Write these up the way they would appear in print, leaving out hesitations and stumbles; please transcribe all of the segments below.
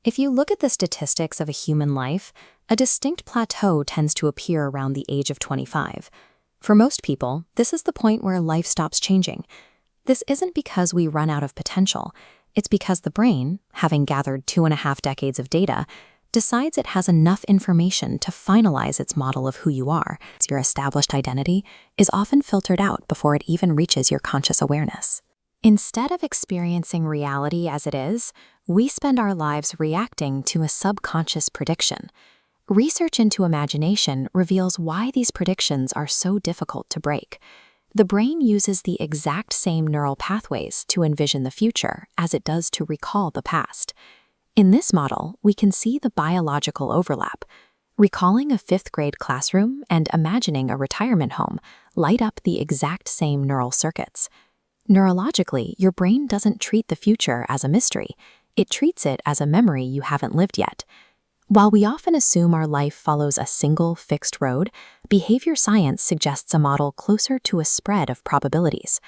If you look at the statistics of a human life, a distinct plateau tends to appear around the age of 25. For most people, this is the point where life stops changing. This isn't because we run out of potential. It's because the brain, having gathered 2.5 decades of data, decides it has enough information to finalize its model of who you are. Your established identity is often filtered out before it even reaches your conscious awareness. Instead of experiencing reality as it is, we spend our lives reacting to a subconscious prediction. Research into imagination reveals why these predictions are so difficult to break. The brain uses the exact same neural pathways to envision the future as it does to recall the past. In this model, we can see the biological overlap. Recalling a 5th grade classroom and imagining a retirement home light up the exact same neural circuits. Neurologically, your brain doesn't treat the future as a mystery. It treats it as a memory you haven't lived yet. While we often assume our life follows a single fixed road, behavior science suggests a model closer to a spread of probabilities.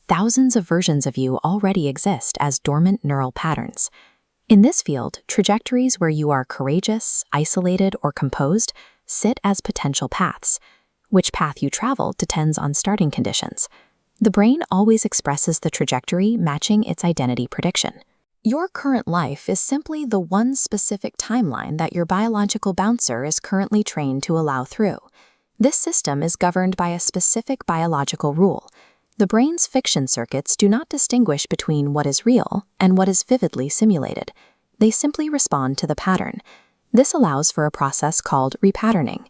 Thousands of versions of you already exist as dormant neural patterns. In this field, trajectories where you are courageous, isolated, or composed sit as potential paths. Which path you travel depends on starting conditions. The brain always expresses the trajectory matching its identity prediction. Your current life is simply the one specific timeline that your biological bouncer is currently trained to allow through. This system is governed by a specific biological rule. The brain's fiction circuits do not distinguish between what is real and what is vividly simulated. They simply respond to the pattern. This allows for a process called repatterning.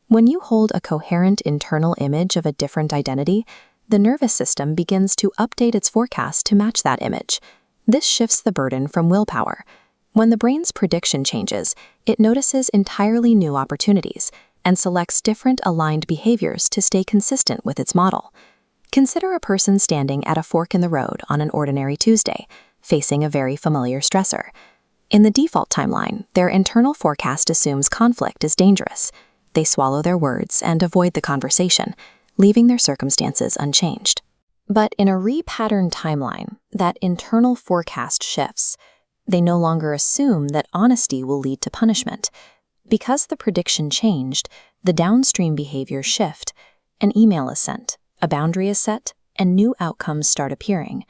When you hold a coherent internal image of a different identity, the nervous system begins to update its forecast to match that image. This shifts the burden from willpower. When the brain's prediction changes, it notices entirely new opportunities and selects different aligned behaviors to stay consistent with its model. Consider a person standing at a fork in the road on an ordinary Tuesday, facing a very familiar stressor. In the default timeline, their internal forecast assumes conflict is dangerous. They swallow their words and avoid the conversation, leaving their circumstances unchanged. But in a repatterned timeline, that internal forecast shifts. They no longer assume that honesty will lead to punishment. Because the prediction changed, the downstream behaviors shift. An email is sent, a boundary is set, and new outcomes start appearing.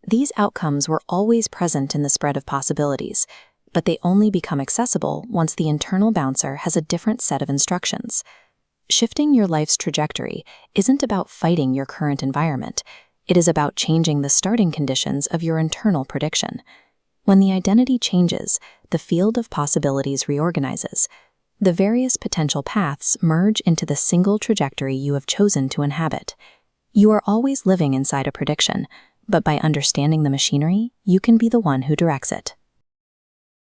These outcomes were always present in the spread of possibilities, but they only become accessible once the internal bouncer has a different set of instructions. Shifting your life's trajectory isn't about fighting your current environment. It is about changing the starting conditions of your internal prediction. When the identity changes, the field of possibilities reorganizes. The various potential paths merge into the single trajectory you have chosen to inhabit. You are always living inside a prediction, but by understanding the machinery, you can be the one who directs it.